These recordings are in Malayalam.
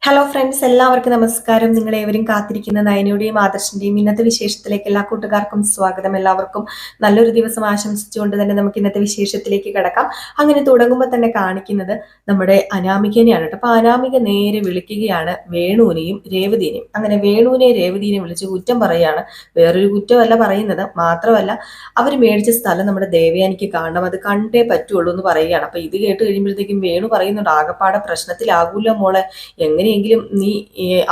ഹലോ ഫ്രണ്ട്സ്, എല്ലാവർക്കും നമസ്കാരം. നിങ്ങളേവരും കാത്തിരിക്കുന്ന നയനയുടെയും ആദർശിന്റെയും ഇന്നത്തെ വിശേഷത്തിലേക്ക് എല്ലാ കൂട്ടുകാർക്കും സ്വാഗതം. എല്ലാവർക്കും നല്ലൊരു ദിവസം ആശംസിച്ചുകൊണ്ട് തന്നെ നമുക്ക് ഇന്നത്തെ വിശേഷത്തിലേക്ക് കിടക്കാം. അങ്ങനെ തുടങ്ങുമ്പോൾ തന്നെ കാണിക്കുന്നത് നമ്മുടെ അനാമികനെയാണ് കേട്ടോ. അപ്പൊ അനാമിക നേരെ വിളിക്കുകയാണ് വേണുവിനെയും രേവതിനെയും. അങ്ങനെ വേണുവിനെയും രേവതിനെയും വിളിച്ച് കുറ്റം പറയുകയാണ്. വേറൊരു കുറ്റമല്ല പറയുന്നത്, മാത്രമല്ല അവർ മേടിച്ച സ്ഥലം നമ്മുടെ ദേവയാനിക്ക് കാണണം, അത് കണ്ടേ പറ്റുള്ളൂ എന്ന് പറയുകയാണ്. അപ്പൊ ഇത് കേട്ട് കഴിയുമ്പോഴത്തേക്കും വേണു പറയുന്നുണ്ട്, ആകപ്പാടെ പ്രശ്നത്തിലാകൂല്ലോ മോളെ, എങ്ങനെയെങ്കിലും നീ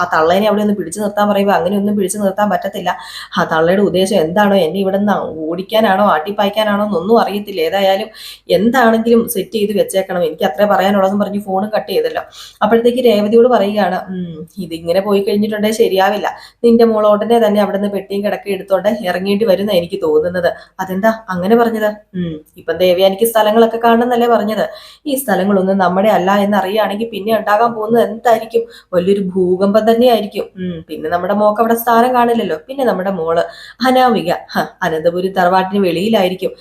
ആ തള്ളേനെ അവിടെ ഒന്ന് പിടിച്ചു നിർത്താൻ പറയുമ്പോൾ അങ്ങനെയൊന്നും പിടിച്ചു നിർത്താൻ പറ്റത്തില്ല. ആ തള്ളയുടെ ഉദ്ദേശം എന്താണോ, എന്നെ ഇവിടെ നിന്ന് ഓടിക്കാനാണോ ആട്ടിപ്പായ്ക്കാനാണോ എന്നൊന്നും അറിയത്തില്ല. ഏതായാലും എന്താണെങ്കിലും സെറ്റ് ചെയ്ത് വെച്ചേക്കണം, എനിക്ക് അത്രേ പറയാനുള്ളതെന്ന് പറഞ്ഞ് ഫോൺ കട്ട് ചെയ്തല്ലോ. അപ്പോഴത്തേക്ക് രേവതിയോട് പറയുകയാണ്, ഇതിങ്ങനെ പോയി കഴിഞ്ഞിട്ടുണ്ടെങ്കിൽ ശരിയാവില്ല, നിന്റെ മോൾ ഉടനെ തന്നെ അവിടെ നിന്ന് പെട്ടിയും കിടക്കയും എടുത്തോണ്ട് ഇറങ്ങേണ്ടി വരുന്ന എനിക്ക് തോന്നുന്നത്. അതെന്താ അങ്ങനെ പറഞ്ഞത്? ഇപ്പം ദേവയാനിക്ക് സ്ഥലങ്ങളൊക്കെ കാണണമെന്നല്ലേ പറഞ്ഞത്. ഈ സ്ഥലങ്ങളൊന്നും നമ്മുടെ അല്ല എന്നറിയുകയാണെങ്കിൽ പിന്നെ ഉണ്ടാകാൻ പോകുന്നത് എന്തായിരിക്കും? വലിയൊരു ഭൂകമ്പം തന്നെയായിരിക്കും. പിന്നെ നമ്മുടെ മോക്ക് അവിടെ സ്ഥാനം കാണില്ലല്ലോ. പിന്നെ നമ്മുടെ മോള് അനാമിക അനന്തപുരി തറവാട്ടിന് വെളിയിലായിരിക്കും.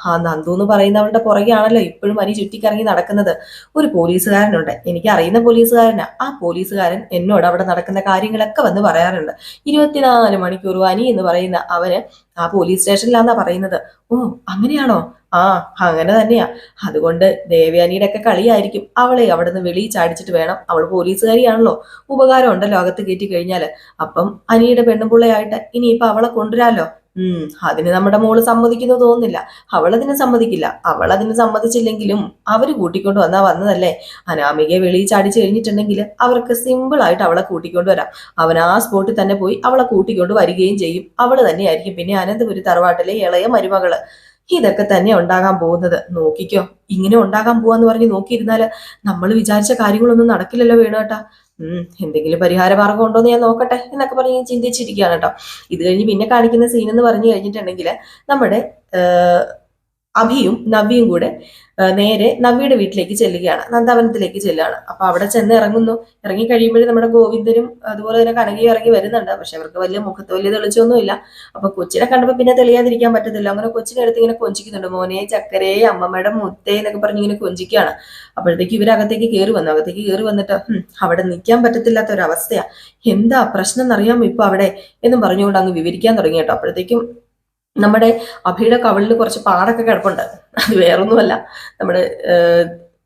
ആ നന്ദു എന്ന് പറയുന്നവളുടെ പുറകെയാണല്ലോ ഇപ്പോഴും അനി ചുറ്റിക്കറങ്ങി നടക്കുന്നത്. ഒരു പോലീസുകാരനുണ്ട്, എനിക്ക് അറിയുന്ന പോലീസുകാരനാ. ആ പോലീസുകാരൻ എന്നോട് അവിടെ നടക്കുന്ന കാര്യങ്ങളൊക്കെ വന്ന് പറയാറുണ്ട്. 24 മണിക്കൂറും അനി എന്ന് പറയുന്ന അവന് ആ പോലീസ് സ്റ്റേഷനിലാന്നാ പറയുന്നത്. ഓ, അങ്ങനെയാണോ? ആ, അങ്ങനെ തന്നെയാ. അതുകൊണ്ട് ദേവയാനിയുടെ ഒക്കെ കളിയായിരിക്കും. അവളെ അവിടെ നിന്ന് വെളിയിൽ ചാടിച്ചിട്ട് വേണം, അവൾ പോലീസുകാരിയാണല്ലോ, ഉപകാരം ഉണ്ടല്ലോ അകത്ത് കയറ്റി കഴിഞ്ഞാല്. അപ്പം അനിയുടെ പെണ്ണുപിള്ളയായിട്ട് ഇനിയിപ്പൊ അവളെ കൊണ്ടുവരാലോ. അതിന് നമ്മുടെ മോള് സമ്മതിക്കുന്നു തോന്നുന്നില്ല. അവളതിന് സമ്മതിക്കില്ല. അവളതിന് സമ്മതിച്ചില്ലെങ്കിലും അവര് കൂട്ടിക്കൊണ്ട് വന്നതല്ലേ. അനാമികയെ വെളിയിൽ ചാടിച്ചു കഴിഞ്ഞിട്ടുണ്ടെങ്കിൽ അവർക്ക് സിമ്പിൾ ആയിട്ട് അവളെ കൂട്ടിക്കൊണ്ട് വരാം. അവൻ ആ സ്പോട്ടിൽ തന്നെ പോയി അവളെ കൂട്ടിക്കൊണ്ട് വരികയും ചെയ്യും. അവള് തന്നെയായിരിക്കും പിന്നെ അനന്തപുരി തറവാട്ടിലെ ഇളയ മരുമകള്. ഇതൊക്കെ തന്നെ ഉണ്ടാകാൻ പോകുന്നത്. നോക്കിക്കോ, ഇങ്ങനെ ഉണ്ടാകാൻ പോവാന്ന് പറഞ്ഞ് നോക്കിയിരുന്നാല് നമ്മൾ വിചാരിച്ച കാര്യങ്ങളൊന്നും നടക്കില്ലല്ലോ വേണുവേട്ടാ. എന്തെങ്കിലും പരിഹാര മാർഗം ഉണ്ടോ എന്ന് ഞാൻ നോക്കട്ടെ എന്നൊക്കെ പറഞ്ഞ് ഞാൻ ചിന്തിച്ചിരിക്കുകയാണ് കേട്ടോ. ഇത് കഴിഞ്ഞ് പിന്നെ കാണിക്കുന്ന സീൻ എന്ന് പറഞ്ഞു കഴിഞ്ഞിട്ടുണ്ടെങ്കിൽ നമ്മുടെ അഭിയും നവ്യയും കൂടെ നേരെ നവ്യയുടെ വീട്ടിലേക്ക് ചെല്ലുകയാണ്, നന്ദാവനത്തിലേക്ക് ചെല്ലുകയാണ്. അപ്പൊ അവിടെ ചെന്ന് ഇറങ്ങുന്നു. ഇറങ്ങി കഴിയുമ്പോഴും നമ്മുടെ ഗോവിന്ദനും അതുപോലെ തന്നെ കനകയും ഇറങ്ങി വരുന്നുണ്ട്. പക്ഷെ അവർക്ക് വലിയ മുഖത്ത് വലിയ തെളിച്ചൊന്നുമില്ല. അപ്പൊ കൊച്ചിനെ കണ്ടപ്പോ പിന്നെ തെളിയാതിരിക്കാൻ പറ്റത്തില്ല. അങ്ങനെ കൊച്ചിനെ അടുത്ത് ഇങ്ങനെ കൊഞ്ചിക്കുന്നുണ്ട്. മോനെ ചക്കരേ, അമ്മമ്മയുടെ മുത്തേ എന്നൊക്കെ പറഞ്ഞ് ഇങ്ങനെ കൊഞ്ചിക്കുകയാണ്. അപ്പോഴത്തേക്ക് ഇവരകത്തേക്ക് കയറി വന്നു. അകത്തേക്ക് കയറി വന്നിട്ട് അവിടെ നിൽക്കാൻ പറ്റത്തില്ലാത്ത ഒരു അവസ്ഥയാ. എന്താ പ്രശ്നം എന്നറിയാമോ ഇപ്പൊ അവിടെ എന്നും പറഞ്ഞുകൊണ്ട് അങ്ങ് വിവരിക്കാൻ തുടങ്ങി കേട്ടോ. അപ്പോഴത്തേക്കും നമ്മുടെ അഭിയുടെ കവിളിൽ കുറച്ച് പാടൊക്കെ കിടപ്പുണ്ട്. അത് വേറൊന്നുമല്ല, നമ്മുടെ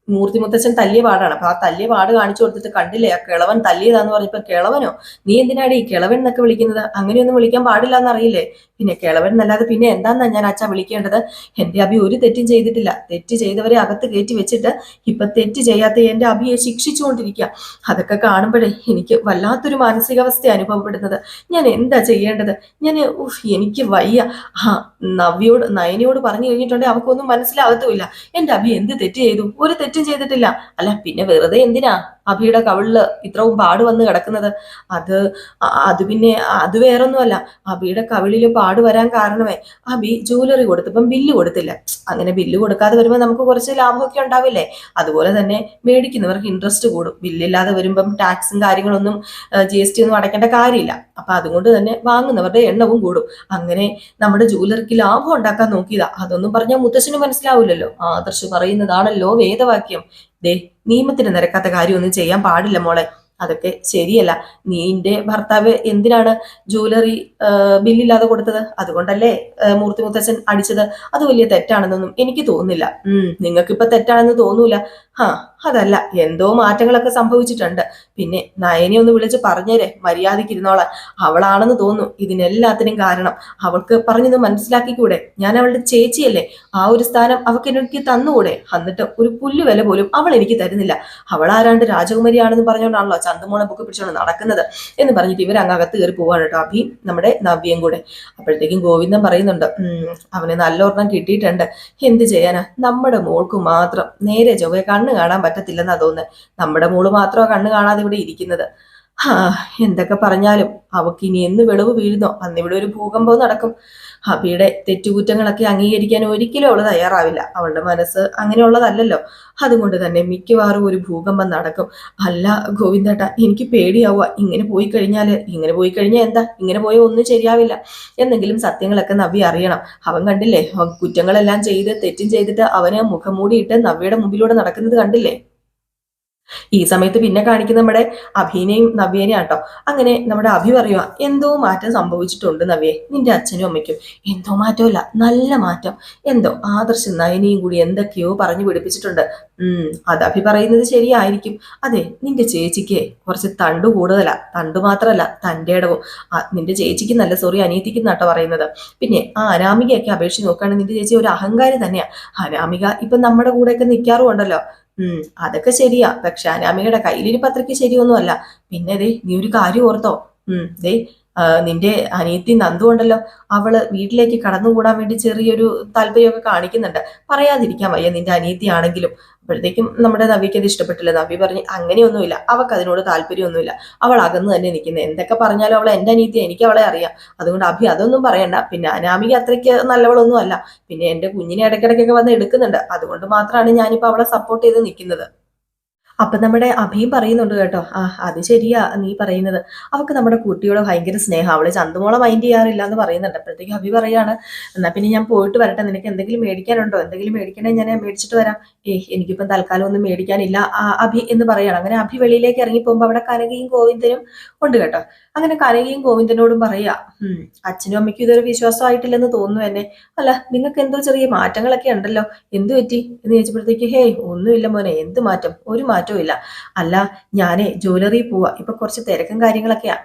മൂർത്തി മുത്തച്ഛൻ തല്ലിയ പാടാണ്. അപ്പൊ ആ തല്ലിയ പാട് കാണിച്ചു കൊടുത്തിട്ട്, കണ്ടില്ലേ ആ കിളവൻ തല്ലിയതാന്ന് പറഞ്ഞപ്പോ, കിളവനോ, നീ എന്തിനാടി കിളവൻ എന്നൊക്കെ വിളിക്കുന്നത്? അങ്ങനെയൊന്നും വിളിക്കാൻ പാടില്ല എന്നറിയില്ലേ? പിന്നെ കിളവൻ എന്നല്ലാതെ പിന്നെ എന്താന്നാ ഞാൻ അച്ഛാ വിളിക്കേണ്ടത്? എന്റെ അഭി ഒരു തെറ്റും ചെയ്തിട്ടില്ല. തെറ്റ് ചെയ്തവരെ അകത്ത് കയറ്റി വെച്ചിട്ട് ഇപ്പൊ തെറ്റ് ചെയ്യാത്ത എന്റെ അഭിയെ ശിക്ഷിച്ചുകൊണ്ടിരിക്കുക. അതൊക്കെ കാണുമ്പോഴേ എനിക്ക് വല്ലാത്തൊരു മാനസികാവസ്ഥ അനുഭവപ്പെടുന്നത്. ഞാൻ എന്താ ചെയ്യേണ്ടത്? എനിക്ക് വയ്യ. നയനയോട് പറഞ്ഞു കഴിഞ്ഞിട്ടുണ്ടെങ്കിൽ അവക്കൊന്നും മനസ്സിലാകത്തുമില്ല. എന്റെ അഭി എന്ത് തെറ്റ് ചെയ്തു? ഒരു തെറ്റും ചെയ്തിട്ടില്ല. അല്ല പിന്നെ വെറുതെ എന്തിനാ അഭിയുടെ കവിളില് ഇത്രയും പാട് വന്ന് കിടക്കുന്നത്? അത് അത് പിന്നെ അത് വേറൊന്നുമല്ല. അഭിയുടെ കവിളില് പാട് വരാൻ കാരണമേ, അഭി ജ്വല്ലറി കൊടുത്തപ്പം ബില്ല് കൊടുത്തില്ല. അങ്ങനെ ബില്ല് കൊടുക്കാതെ വരുമ്പോൾ നമുക്ക് കുറച്ച് ലാഭമൊക്കെ ഉണ്ടാവില്ലേ? അതുപോലെ തന്നെ മേടിക്കുന്നവർക്ക് ഇൻട്രസ്റ്റ് കൂടും. ബില്ലില്ലാതെ വരുമ്പം ടാക്സും കാര്യങ്ങളൊന്നും GST ഒന്നും അടയ്ക്കേണ്ട കാര്യമില്ല. അപ്പൊ അതുകൊണ്ട് തന്നെ വാങ്ങുന്നവരുടെ എണ്ണവും കൂടും. അങ്ങനെ നമ്മുടെ ജ്വല്ലറിക്ക് ലാഭം ഉണ്ടാക്കാൻ നോക്കിയതാ. അതൊന്നും പറഞ്ഞാൽ മുത്തശ്ശന് മനസ്സിലാവില്ലല്ലോ. ആദർശ് പറയുന്നതാണല്ലോ വേദവാക്യം. ദേ, നിയമത്തിന് നിരക്കാത്ത കാര്യമൊന്നും ചെയ്യാൻ പാടില്ല മോളെ. അതൊക്കെ ശരിയല്ല. നിന്റെ ഭർത്താവ് എന്തിനാണ് ജ്വല്ലറി ബില്ലില്ലാതെ കൊടുത്തത്? അതുകൊണ്ടല്ലേ മൂർത്തി മുത്തച്ഛൻ അടിച്ചത്. അത് വലിയ തെറ്റാണെന്നൊന്നും എനിക്ക് തോന്നുന്നില്ല. നിങ്ങൾക്കിപ്പൊ തെറ്റാണെന്ന് തോന്നൂല. അതല്ല, എന്തോ മാറ്റങ്ങളൊക്കെ സംഭവിച്ചിട്ടുണ്ട്. പിന്നെ നയനെ ഒന്ന് വിളിച്ച് പറഞ്ഞേരെ, മര്യാദയ്ക്ക് ഇരുന്നോളാൻ. അവളാണെന്ന് തോന്നുന്നു ഇതിനെല്ലാത്തിനും കാരണം. അവൾക്ക് പറഞ്ഞത് മനസ്സിലാക്കിക്കൂടെ? ഞാൻ അവളുടെ ചേച്ചിയല്ലേ, ആ ഒരു സ്ഥാനം അവൾക്ക് എനിക്ക് തന്നുകൂടെ? എന്നിട്ട് ഒരു പുല്ല് വില പോലും അവൾ എനിക്ക് തരുന്നില്ല. അവൾ ആരാണ്ട് രാജകുമാരിയാണെന്ന് പറഞ്ഞുകൊണ്ടാണല്ലോ ചന്തുമോളെ ബുക്ക് പിടിച്ചോണ്ട് നടക്കുന്നത് എന്ന് പറഞ്ഞിട്ട് ഇവർ അങ്ങ് അകത്ത് കയറി പോവാണ് കേട്ടോ, അഭി നമ്മുടെ നവ്യയും കൂടെ. അപ്പോഴത്തേക്കും ഗോവിന്ദൻ പറയുന്നുണ്ട്, അവന് നല്ലൊരെണ്ണം കിട്ടിയിട്ടുണ്ട്. എന്ത് ചെയ്യാനാ, നമ്മുടെ മോൾക്ക് മാത്രം നേരെ ചൊവ്വേ കണ്ണ് കാണാൻ പറ്റത്തില്ലെന്നാ തോന്നുന്നത്. നമ്മുടെ മോള് മാത്രമാ കണ്ണ് കാണാതെ ഇവിടെ ഇരിക്കുന്നത്. എന്തൊക്കെ പറഞ്ഞാലും അവക്ക് ഇനി എന്ന് വെളിവ് വീഴുന്നോ അന്ന് ഇവിടെ ഒരു ഭൂകമ്പവും നടക്കും. അബിയുടെ തെറ്റുകുറ്റങ്ങളൊക്കെ അംഗീകരിക്കാൻ ഒരിക്കലും അവള് തയ്യാറാവില്ല. അവളുടെ മനസ്സ് അങ്ങനെയുള്ളതല്ലല്ലോ. അതുകൊണ്ട് തന്നെ മിക്കവാറും ഒരു ഭൂകമ്പം നടക്കും. അല്ല ഗോവിന്ദേട്ടാ, എനിക്ക് പേടിയാവുക. ഇങ്ങനെ പോയി കഴിഞ്ഞാൽ എന്താ? ഇങ്ങനെ പോയാൽ ഒന്നും ശരിയാവില്ല. എന്തെങ്കിലും സത്യങ്ങളൊക്കെ നവ്യ അറിയണം. അവൻ കണ്ടില്ലേ, കുറ്റങ്ങളെല്ലാം ചെയ്ത് തെറ്റും ചെയ്തിട്ട് അവന് മുഖം മൂടിയിട്ട് നവ്യയുടെ മുമ്പിലൂടെ നടക്കുന്നത് കണ്ടില്ലേ? ഈ സമയത്ത് പിന്നെ കാണിക്കുന്ന നമ്മുടെ അഭിനെയും നവ്യേനെയും ആട്ടോ. അങ്ങനെ നമ്മുടെ അഭി പറയുക, എന്തോ മാറ്റം സംഭവിച്ചിട്ടുണ്ട് നവ്യെ, നിന്റെ അച്ഛനും അമ്മയ്ക്കും. എന്തോ മാറ്റമില്ല, നല്ല മാറ്റം. എന്തോ ആദർശ് നയനിയും കൂടി എന്തൊക്കെയോ പറഞ്ഞു പിടിപ്പിച്ചിട്ടുണ്ട്. അത് അഭി പറയുന്നത് ശരിയായിരിക്കും. അതെ, നിന്റെ ചേച്ചിക്ക് കുറച്ച് തണ്ടു കൂടുതലാ. തണ്ടു മാത്രമല്ല, തന്റെ ഇടവും. നിന്റെ ചേച്ചിക്ക് നല്ല, സോറി, അനിയത്തിക്ക് നട്ടോ പറയുന്നത്. പിന്നെ ആ അനാമികയൊക്കെ അപേക്ഷിച്ച് നോക്കുകയാണെങ്കിൽ നിന്റെ ചേച്ചി ഒരു അഹങ്കാരി തന്നെയാ. അനാമിക ഇപ്പൊ നമ്മുടെ കൂടെയൊക്കെ നിൽക്കാറുണ്ടല്ലോ. അതൊക്കെ ശരിയാ. പക്ഷെ അനാമികയുടെ കയ്യിലിരിപ്പ് അത്രയ്ക്ക് ശരിയൊന്നുമല്ല. പിന്നെ ദേ നീ ഒരു കാര്യം ഓർത്തോ? ദേ നിന്റെ അനിയത്തി നന്ദു ഉണ്ടല്ലോ, അവള് വീട്ടിലേക്ക് കടന്നുകൂടാൻ വേണ്ടി ചെറിയൊരു താല്പര്യമൊക്കെ കാണിക്കുന്നുണ്ട്. പറയാതിരിക്കാൻ വയ്യ, നിന്റെ അനിയത്തി ആണെങ്കിലും. അപ്പോഴത്തേക്കും നമ്മുടെ നവിക്ക് അത് ഇഷ്ടപ്പെട്ടില്ല. നവി പറഞ്ഞ്, അങ്ങനെയൊന്നുമില്ല, അവൾക്ക് അതിനോട് താല്പര്യമൊന്നുമില്ല, അവൾ അകന്ന് തന്നെ നിൽക്കുന്നത്. എന്തൊക്കെ പറഞ്ഞാലും അവൾ എന്റെ അനിയത്തി, എനിക്ക് അവളെ അറിയാം. അതുകൊണ്ട് അഭി അതൊന്നും പറയണ്ട. പിന്നെ അനാമിക അത്രയ്ക്ക് നല്ലവളൊന്നും അല്ല. പിന്നെ എന്റെ കുഞ്ഞിനെ ഇടയ്ക്കിടയ്ക്കൊക്കെ വന്ന് എടുക്കുന്നുണ്ട്. അതുകൊണ്ട് മാത്രമാണ് ഞാനിപ്പോ അവളെ സപ്പോർട്ട് ചെയ്ത് നിൽക്കുന്നത്. അപ്പൊ നമ്മുടെ അഭിയും പറയുന്നുണ്ട് കേട്ടോ, അത് ശരിയാ നീ പറയുന്നത്. അവക്ക് നമ്മുടെ കുട്ടിയോട് ഭയങ്കര സ്നേഹം, അവള് ചന്തുമോളെ മൈൻഡ് ചെയ്യാറില്ല എന്ന് പറയുന്നുണ്ട്. അപ്പോഴത്തേക്ക് അഭി പറയാണ്, എന്നാ പിന്നെ ഞാൻ പോയിട്ട് വരട്ടെ, നിനക്ക് എന്തെങ്കിലും മേടിക്കാനുണ്ടോ? എന്തെങ്കിലും മേടിക്കണേ ഞാൻ മേടിച്ചിട്ട് വരാം. എനിക്കിപ്പം തൽക്കാലം ഒന്നും മേടിക്കാനില്ല അഭി എന്ന് പറയാണ്. അങ്ങനെ അഭി വെളിയിലേക്ക് ഇറങ്ങി പോകുമ്പോ അവിടെ കനകയും ഗോവിന്ദനും ഉണ്ട് കേട്ടോ. അങ്ങനെ കനകയും ഗോവിന്ദനോടും പറയാ, അച്ഛനും അമ്മയ്ക്കും ഇതൊരു വിശ്വാസമായിട്ടില്ലെന്ന് തോന്നുന്നു എന്നെ. അല്ല, നിങ്ങൾക്ക് എന്തോ ചെറിയ മാറ്റങ്ങളൊക്കെ ഉണ്ടല്ലോ, എന്തു പറ്റി എന്ന് ചോദിച്ചപ്പോഴത്തേക്ക്, ഹേയ് ഒന്നുമില്ല മോനെ, എന്ത് മാറ്റം, ഒരു മാറ്റവും ഇല്ല. അല്ല, ഞാനേ ജ്വല്ലറി പോവാ, ഇപ്പൊ കുറച്ച് തിരക്കും കാര്യങ്ങളൊക്കെയാ.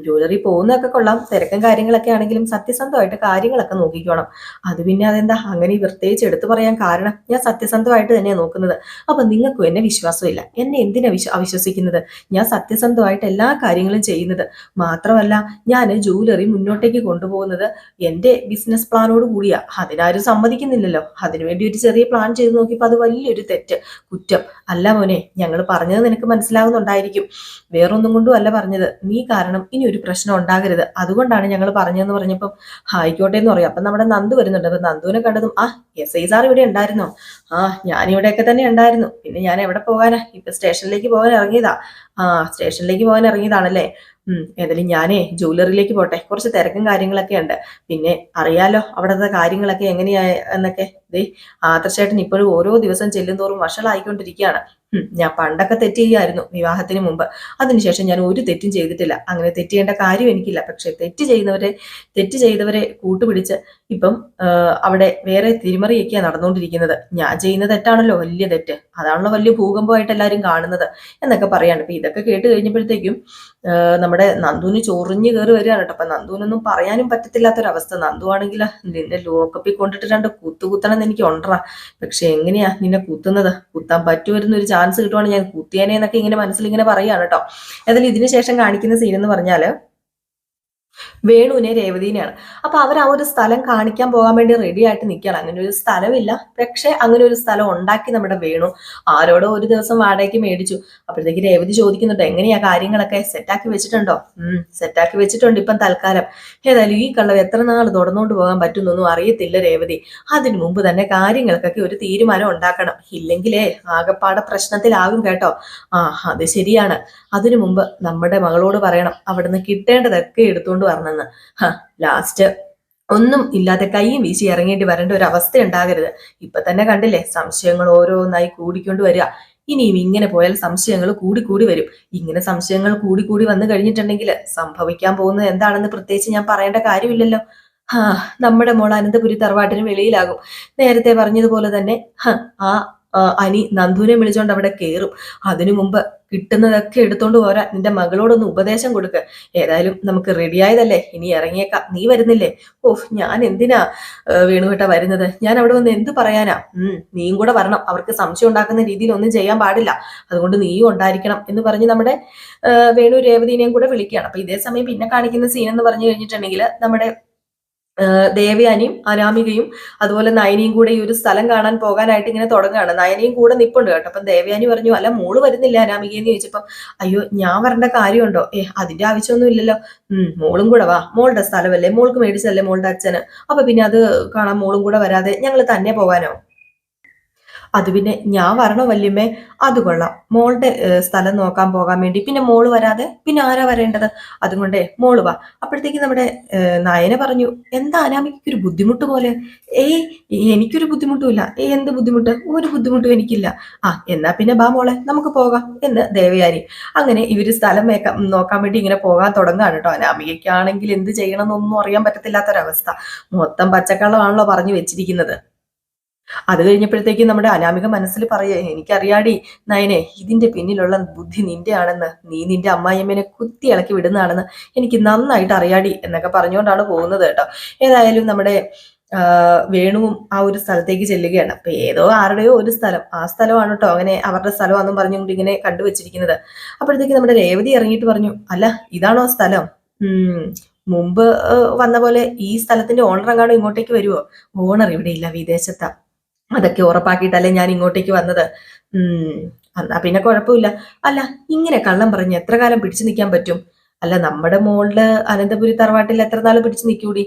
ജ്വല്ലറി പോകുന്നതൊക്കെ കൊള്ളാം, തിരക്കും കാര്യങ്ങളൊക്കെ ആണെങ്കിലും സത്യസന്ധമായിട്ട് കാര്യങ്ങളൊക്കെ നോക്കിക്കോണം. അത് പിന്നെ അതെന്താ അങ്ങനെ പ്രത്യേകിച്ച് എടുത്തു പറയാൻ കാരണം, ഞാൻ സത്യസന്ധമായിട്ട് തന്നെയാണ് നോക്കുന്നത്. അപ്പൊ നിങ്ങൾക്കും എന്നെ വിശ്വാസമില്ല, എന്നെ എന്തിനാ അവിശ്വസിക്കുന്നത്? ഞാൻ സത്യസന്ധമായിട്ട് എല്ലാ കാര്യങ്ങളും ചെയ്യുന്നത്. മാത്രമല്ല, ഞാൻ ജ്വല്ലറി മുന്നോട്ടേക്ക് കൊണ്ടുപോകുന്നത് എന്റെ ബിസിനസ് പ്ലാനോട് കൂടിയാ. അതിനാരും സമ്മതിക്കുന്നില്ലല്ലോ. അതിനുവേണ്ടി ഒരു ചെറിയ പ്ലാൻ ചെയ്ത് നോക്കിയപ്പോ അത് വലിയൊരു തെറ്റ്, കുറ്റം. അല്ല മോനെ, ഞങ്ങൾ പറഞ്ഞത് നിനക്ക് മനസ്സിലാവുന്നുണ്ടായിരിക്കും. വേറൊന്നും കൊണ്ടും അല്ല പറഞ്ഞത്. നീ കാരണം ഇനി ഒരു പ്രശ്നം ഉണ്ടാകരുത്, അതുകൊണ്ടാണ് ഞങ്ങൾ പറഞ്ഞതെന്ന് പറഞ്ഞപ്പം ആയിക്കോട്ടെ എന്ന് പറയും. അപ്പൊ നമ്മുടെ നന്ദു വരുന്നുണ്ട്. അപ്പൊ നന്ദുവിനെ കണ്ടതും, SI സാർ ഇവിടെ ഉണ്ടായിരുന്നോ? ഞാനിവിടെയൊക്കെ തന്നെ ഉണ്ടായിരുന്നു. പിന്നെ ഞാൻ എവിടെ പോകാനാ, ഇപ്പൊ സ്റ്റേഷനിലേക്ക് പോകാൻ ഇറങ്ങിയതാ. സ്റ്റേഷനിലേക്ക് പോകാൻ ഇറങ്ങിയതാണല്ലേ. ഏതായാലും ഞാനേ ജ്വല്ലറിയിലേക്ക് പോട്ടെ, കുറച്ച് തിരക്കും കാര്യങ്ങളൊക്കെ ഉണ്ട്. പിന്നെ അറിയാലോ അവിടുത്തെ കാര്യങ്ങളൊക്കെ എങ്ങനെയാ എന്നൊക്കെ. ആദർശേട്ടൻ ഇപ്പോഴും ഓരോ ദിവസം ചെല്ലുന്തോറും വഷളായിക്കൊണ്ടിരിക്കുകയാണ്. ഞാൻ പണ്ടൊക്കെ തെറ്റ് ചെയ്യായിരുന്നു വിവാഹത്തിന് മുമ്പ്. അതിനുശേഷം ഞാൻ ഒരു തെറ്റും ചെയ്തിട്ടില്ല. അങ്ങനെ തെറ്റ് ചെയ്യേണ്ട കാര്യം എനിക്കില്ല. പക്ഷെ തെറ്റ് ചെയ്തവരെ കൂട്ടുപിടിച്ച് ഇപ്പം അവിടെ വേറെ തിരിമറിയൊക്കെയാണ് നടന്നുകൊണ്ടിരിക്കുന്നത്. ഞാൻ ചെയ്യുന്ന തെറ്റാണല്ലോ വലിയ തെറ്റ്, അതാണല്ലോ വലിയ ഭൂകമ്പമായിട്ട് എല്ലാവരും കാണുന്നത് എന്നൊക്കെ പറയാണ്. അപ്പൊ ഇതൊക്കെ കേട്ട് കഴിഞ്ഞപ്പോഴത്തേക്കും നമ്മുടെ നന്ദുവിന് ചൊറിഞ്ഞ് കയറി വരികയാണ് കേട്ടോ. അപ്പൊ നന്ദുവിനൊന്നും പറയാനും പറ്റത്തില്ലാത്തൊരവസ്ഥ. നന്ദു ആണെങ്കിൽ നിന്നെ ലോക്കപ്പിൽ കൊണ്ടിട്ട് രണ്ട് കുത്തണം എന്ന് എനിക്ക് ഉണ്ടറാ. പക്ഷെ എങ്ങനെയാ നിന്നെ കുത്തുന്നത്? കുത്താൻ പറ്റുമായിരുന്ന ഒരു ചാൻസ് കിട്ടുവാണെങ്കിൽ ഞാൻ കുത്തിയേനെ എന്നൊക്കെ ഇങ്ങനെ മനസ്സിൽ ഇങ്ങനെ പറയാണ് കേട്ടോ. ഏതായാലും ഇതിന് ശേഷം കാണിക്കുന്ന സീൻ എന്ന് പറഞ്ഞാല് വേണുവിനെ രേവതിനെയാണ്. അപ്പൊ അവർ ആ ഒരു സ്ഥലം കാണിക്കാൻ പോകാൻ വേണ്ടി റെഡി ആയിട്ട് നിൽക്കുകയാണ്. അങ്ങനെ ഒരു സ്ഥലമില്ല, പക്ഷെ അങ്ങനെ ഒരു സ്ഥലം ഉണ്ടാക്കി നമ്മുടെ വേണു. ആരോടോ ഒരു ദിവസം വാടകയ്ക്ക് മേടിച്ചു. അപ്പോഴത്തേക്ക് രേവതി ചോദിക്കുന്നുണ്ട്, എങ്ങനെയാ കാര്യങ്ങളൊക്കെ സെറ്റാക്കി വെച്ചിട്ടുണ്ടോ? സെറ്റാക്കി വെച്ചിട്ടുണ്ട് ഇപ്പം തൽക്കാലം. ഏതായാലും ഈ കള്ളവ് എത്ര നാൾ തുടർന്നുകൊണ്ട് പോകാൻ പറ്റുന്നൊന്നും അറിയത്തില്ല രേവതി. അതിനു മുമ്പ് തന്നെ കാര്യങ്ങൾക്കൊക്കെ ഒരു തീരുമാനം ഉണ്ടാക്കണം, ഇല്ലെങ്കിലേ ആകപ്പാടെ പ്രശ്നത്തിലാകും കേട്ടോ. അത് ശരിയാണ്. അതിനു മുമ്പ് നമ്മുടെ മകളോട് പറയണം അവിടുന്ന് കിട്ടേണ്ടതൊക്കെ എടുത്തുകൊണ്ട് വരണമെന്ന്. ലാസ്റ്റ് ഒന്നും ഇല്ലാതെ കൈയും വീശി ഇറങ്ങേണ്ടി വരേണ്ട ഒരു അവസ്ഥ ഉണ്ടാകരുത്. ഇപ്പൊ തന്നെ കണ്ടില്ലേ, സംശയങ്ങൾ ഓരോന്നായി കൂടിക്കൊണ്ട് വരിക. ഇനിയും ഇങ്ങനെ പോയാൽ സംശയങ്ങൾ കൂടി വരും. ഇങ്ങനെ സംശയങ്ങൾ കൂടി വന്നു കഴിഞ്ഞിട്ടുണ്ടെങ്കിൽ സംഭവിക്കാൻ പോകുന്നത് എന്താണെന്ന് പ്രത്യേകിച്ച് ഞാൻ പറയേണ്ട കാര്യമില്ലല്ലോ. നമ്മുടെ മോൾ അനന്തപുരി തറവാട്ടിന് വെളിയിലാകും. നേരത്തെ പറഞ്ഞതുപോലെ തന്നെ ആ അനി നന്ദുവിനെ വിളിച്ചോണ്ട് അവിടെ കയറും. അതിനു മുമ്പ് കിട്ടുന്നതൊക്കെ എടുത്തോണ്ട് പോരാ, നിന്റെ മകളോടൊന്ന് ഉപദേശം കൊടുക്ക്. ഏതായാലും നമുക്ക് റെഡിയായതല്ലേ, ഇനി ഇറങ്ങിയേക്കാം. നീ വരുന്നില്ലേ? ഞാൻ എന്തിനാ വേണുകേട്ട വരുന്നത്? ഞാൻ അവിടെ വന്ന് എന്ത് പറയാനാ? നീയും കൂടെ വരണം. അവർക്ക് സംശയം ഉണ്ടാക്കുന്ന രീതിയിൽ ഒന്നും ചെയ്യാൻ പാടില്ല. അതുകൊണ്ട് നീയും ഉണ്ടായിരിക്കണം എന്ന് പറഞ്ഞ് നമ്മുടെ വേണു രേവതിനെയും കൂടെ വിളിക്കുകയാണ്. അപ്പൊ ഇതേ സമയം പിന്നെ കാണിക്കുന്ന സീൻ എന്ന് പറഞ്ഞു കഴിഞ്ഞിട്ടുണ്ടെങ്കിൽ നമ്മുടെ ദേവയാനിയും അനാമികയും അതുപോലെ നയനിയും കൂടെ ഈ ഒരു സ്ഥലം കാണാൻ പോകാനായിട്ട് ഇങ്ങനെ തുടങ്ങുകയാണ്. നയനിയും കൂടെ നിപ്പുണ്ട് കേട്ടോ. അപ്പം ദേവയാനി പറഞ്ഞു, അല്ല മോള് വരുന്നില്ല അനാമികയെന്ന് ചോദിച്ചപ്പം, അയ്യോ ഞാൻ വരേണ്ട കാര്യമുണ്ടോ? അതിന്റെ ആവശ്യമൊന്നും ഇല്ലല്ലോ. മോളും കൂടെ വാ, മോളുടെ സ്ഥലമല്ലേ, മോൾക്ക് മേടിച്ചതല്ലേ മോളുടെ അച്ഛന്. അപ്പൊ പിന്നെ അത് കാണാൻ മോളും കൂടെ വരാതെ ഞങ്ങൾ തന്നെ പോകാനോ? അത് പിന്നെ ഞാൻ വരണോ വല്യമ്മേ? അത് കൊള്ളാം. മോളുടെ സ്ഥലം നോക്കാൻ പോകാൻ വേണ്ടി പിന്നെ മോള് വരാതെ പിന്നെ ആരാ വരേണ്ടത്? അതുകൊണ്ടേ മോള് വാ. അപ്പോഴത്തേക്ക് നമ്മുടെ നയന പറഞ്ഞു, എന്താ അനാമികയ്ക്കൊരു ബുദ്ധിമുട്ട് പോലെ? ഏയ് എനിക്കൊരു ബുദ്ധിമുട്ടുമില്ല. എന്ത് ബുദ്ധിമുട്ട്? ഒരു ബുദ്ധിമുട്ടും എനിക്കില്ല. എന്നാ പിന്നെ ബാ മോളെ നമുക്ക് പോകാം എന്ന് ദേവയാനി. അങ്ങനെ ഇവര് സ്ഥലം നോക്കാൻ വേണ്ടി ഇങ്ങനെ പോകാൻ തുടങ്ങാണ് കേട്ടോ. അനാമികയ്ക്കാണെങ്കിൽ എന്ത് ചെയ്യണം എന്നൊന്നും അറിയാൻ പറ്റത്തില്ലാത്തൊരവസ്ഥ. മൊത്തം പച്ചക്കള്ളമാണല്ലോ പറഞ്ഞു വെച്ചിരിക്കുന്നത്. അത് കഴിഞ്ഞപ്പോഴത്തേക്കും നമ്മുടെ അനാമിക മനസ്സിൽ പറയേ, എനിക്കറിയാടി നയനെ, ഇതിന്റെ പിന്നിലുള്ള ബുദ്ധി നിന്റെ ആണെന്ന്, നീ നിന്റെ അമ്മായിയമ്മനെ കുത്തി ഇളക്കി വിടുന്നതാണെന്ന് എനിക്ക് നന്നായിട്ട് അറിയാടി എന്നൊക്കെ പറഞ്ഞുകൊണ്ടാണ് പോകുന്നത് കേട്ടോ. ഏതായാലും നമ്മുടെ വേണുവും ആ ഒരു സ്ഥലത്തേക്ക് ചെല്ലുകയാണ്. അപ്പൊ ഏതോ ആരുടെയോ ഒരു സ്ഥലം, ആ സ്ഥലമാണ് കേട്ടോ അങ്ങനെ അവരുടെ സ്ഥലമാണെന്നും പറഞ്ഞുകൊണ്ട് ഇങ്ങനെ കണ്ടുവച്ചിരിക്കുന്നത്. അപ്പോഴത്തേക്ക് നമ്മുടെ രേവതി ഇറങ്ങിയിട്ട് പറഞ്ഞു, അല്ല ഇതാണോ സ്ഥലം? മുമ്പ് വന്ന പോലെ ഈ സ്ഥലത്തിന്റെ ഓണർ എങ്ങാനും ഇങ്ങോട്ടേക്ക് വരുമോ? ഓണർ ഇവിടെ ഇല്ല, വിദേശത്താ. അതൊക്കെ ഉറപ്പാക്കിയിട്ടല്ലേ ഞാൻ ഇങ്ങോട്ടേക്ക് വന്നത്. എന്നാ പിന്നെ കുഴപ്പമില്ല. അല്ല, ഇങ്ങനെ കള്ളം പറഞ്ഞ് എത്ര കാലം പിടിച്ചു നിൽക്കാൻ പറ്റും? അല്ല, നമ്മുടെ മോളില് അനന്തപുരി തറവാട്ടിൽ എത്ര നാൾ പിടിച്ചു നിൽക്കൂടി?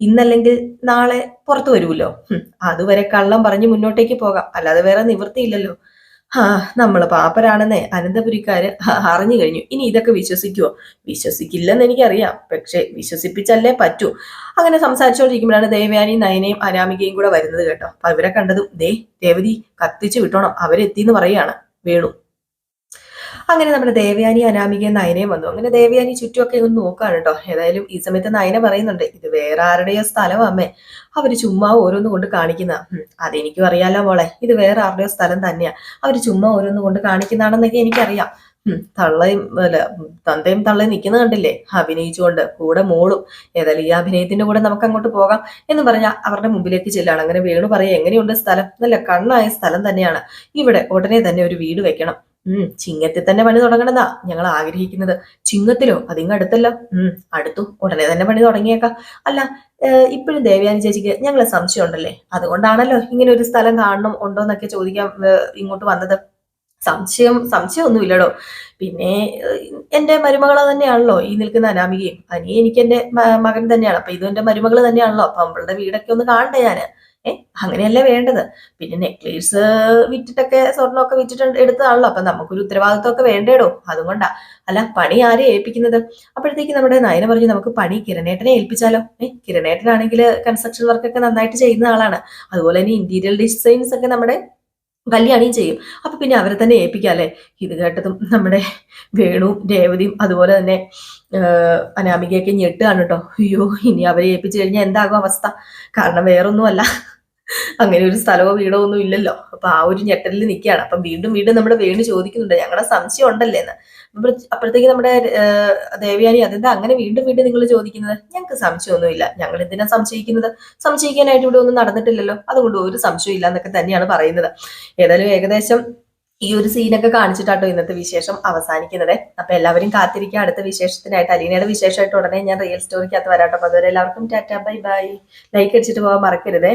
ഇന്നല്ലെങ്കിൽ നാളെ പുറത്തു വരുമല്ലോ. അതുവരെ കള്ളം പറഞ്ഞ് മുന്നോട്ടേക്ക് പോകാം, അല്ലാതെ വേറെ നിവൃത്തിയില്ലല്ലോ. നമ്മള് പാപ്പരാണെന്നേ അനന്തപുരിക്കാര് അറിഞ്ഞു കഴിഞ്ഞു. ഇനി ഇതൊക്കെ വിശ്വസിക്കുവോ? വിശ്വസിക്കില്ലെന്ന് എനിക്കറിയാം, പക്ഷെ വിശ്വസിപ്പിച്ചല്ലേ പറ്റൂ. അങ്ങനെ സംസാരിച്ചുകൊണ്ടിരിക്കുമ്പോഴാണ് ദേവയാനിയും നയനയും അനാമികയും കൂടെ വരുന്നത് കേട്ടോ. അപ്പൊ ഇവരെ കണ്ടതും, രേവതി കത്തിച്ചു വിട്ടോണം, അവരെത്തിന്ന് പറയാണ് വേണു. അങ്ങനെ നമ്മുടെ ദേവയാനി അനാമികയും നയനയും വന്നു. അങ്ങനെ ദേവയാനി ചുറ്റുമൊക്കെ ഒന്ന് നോക്കാണ് കേട്ടോ. ഏതായാലും ഈ സമയത്ത് നയന പറയുന്നുണ്ട്, ഇത് വേറെ ആരുടെയോ സ്ഥലം അമ്മേ, അവര് ചുമ്മാ ഓരോന്ന് കൊണ്ട് കാണിക്കുന്ന. അതെനിക്കും അറിയാലോ മോളെ, ഇത് വേറെ ആരുടെയോ സ്ഥലം തന്നെയാ, അവര് ചുമ്മാ ഓരോന്ന് കൊണ്ട് കാണിക്കുന്നതാണെന്നൊക്കെ എനിക്കറിയാം. തള്ളയും തന്തയും തള്ളയും നിൽക്കുന്ന കണ്ടില്ലേ, അഭിനയിച്ചുകൊണ്ട്, കൂടെ മോളും. ഏതായാലും ഈ അഭിനയത്തിന്റെ കൂടെ നമുക്ക് അങ്ങോട്ട് പോകാം എന്ന് പറഞ്ഞാൽ അവരുടെ മുമ്പിലേക്ക് ചെല്ലാണ്. അങ്ങനെ വേണു പറയാ, എങ്ങനെയുണ്ട് സ്ഥലം? നല്ല കണ്ണായ സ്ഥലം തന്നെയാണ്, ഇവിടെ ഉടനെ തന്നെ ഒരു വീട് വെക്കണം. ചിങ്ങത്തിൽ തന്നെ പണി തുടങ്ങണമെന്നാ ഞങ്ങൾ ആഗ്രഹിക്കുന്നത്. ചിങ്ങത്തിലോ? അതിങ്ങ് അടുത്തല്ലോ. അടുത്തു, ഉടനെ തന്നെ പണി തുടങ്ങിയേക്കാം. അല്ല, ഇപ്പോഴും ദേവയാനി ചേച്ചിക്ക് ഞങ്ങളെ സംശയം ഉണ്ടല്ലേ, അതുകൊണ്ടാണല്ലോ ഇങ്ങനെ ഒരു സ്ഥലം കാണണം ഉണ്ടോ എന്നൊക്കെ ചോദിക്കാൻ ഇങ്ങോട്ട് വന്നത്. സംശയമൊന്നുമില്ലടോ. പിന്നെ എന്റെ മരുമകളെ തന്നെയാണല്ലോ ഈ നിൽക്കുന്ന അനാമികയും. എനിക്ക് എന്റെ മകൻ തന്നെയാണ്. അപ്പൊ ഇതും എന്റെ മരുമകള് തന്നെയാണല്ലോ. അപ്പൊ അവളുടെ വീടൊക്കെ ഒന്ന് കാണണ്ടേ ഞാന്. അങ്ങനെയല്ലേ വേണ്ടത്. പിന്നെ നെക്ലേസ് വിറ്റിട്ടൊക്കെ, സ്വർണ്ണമൊക്കെ വിറ്റിട്ട് എടുത്തതാണല്ലോ. അപ്പൊ നമുക്കൊരു ഉത്തരവാദിത്വമൊക്കെ വേണ്ടേടോ, അതുകൊണ്ടാ. അല്ല, പണി ആരെ ഏൽപ്പിക്കുന്നത്? അപ്പോഴത്തേക്ക് നമ്മുടെ നയന പറഞ്ഞു, നമുക്ക് പണി കിരണേട്ടനെ ഏൽപ്പിച്ചാലോ? കിരണേട്ടനാണെങ്കിൽ കൺസ്ട്രക്ഷൻ വർക്കൊക്കെ നന്നായിട്ട് ചെയ്യുന്ന ആളാണ്. അതുപോലെ തന്നെ ഇന്റീരിയർ ഡിസൈൻസ് ഒക്കെ നമ്മുടെ കല്യാണിയും ചെയ്യും. അപ്പൊ പിന്നെ അവരെ തന്നെ ഏൽപ്പിക്കാല്ലേ. ഇത് കേട്ടതും നമ്മുടെ വേണുവും രേവതിയും അതുപോലെ തന്നെ അനാമികയൊക്കെ ഞെട്ടുകയാണ് കേട്ടോ. അയ്യോ, ഇനി അവരെ ഏൽപ്പിച്ചു കഴിഞ്ഞാൽ എന്താകും അവസ്ഥ? കാരണം വേറൊന്നുമല്ല, അങ്ങനെ ഒരു സ്ഥലമോ വീടോ ഒന്നും ഇല്ലല്ലോ. അപ്പൊ ആ ഒരു ഞെട്ടലിൽ നിൽക്കുകയാണ്. അപ്പൊ വീണ്ടും വീണ്ടും നമ്മുടെ വേണു ചോദിക്കുന്നുണ്ട്, ഞങ്ങളുടെ സംശയം ഉണ്ടല്ലേ എന്ന്. അപ്പോഴത്തേക്ക് നമ്മുടെ ദേവയാനി, അതെന്താ അങ്ങനെ വീണ്ടും വീണ്ടും നിങ്ങൾ ചോദിക്കുന്നത്? ഞങ്ങൾക്ക് സംശയമൊന്നുമില്ല, ഞങ്ങൾ എന്തിനാ സംശയിക്കുന്നത്? സംശയിക്കാനായിട്ട് ഇവിടെ ഒന്നും നടന്നിട്ടില്ലല്ലോ, അതുകൊണ്ട് ഒരു സംശയം ഇല്ല എന്നൊക്കെ തന്നെയാണ് പറയുന്നത്. ഏതായാലും ഏകദേശം ഈ ഒരു സീനൊക്കെ കാണിച്ചിട്ടാട്ടോ ഇന്നത്തെ വിശേഷം അവസാനിക്കുന്നത്. അപ്പൊ എല്ലാവരും കാത്തിരിക്കുക അടുത്ത വിശേഷത്തിനായിട്ട്. അലീനയുടെ വിശേഷമായിട്ട് ഉടനെ ഞാൻ റിയൽ സ്റ്റോറിക്കകത്ത് വരാട്ടോ. അപ്പൊ അതുവരെ എല്ലാവർക്കും ടാറ്റ, ബൈ ബൈ. ലൈക്ക് അടിച്ചിട്ട് പോകാൻ മറക്കരുതേ.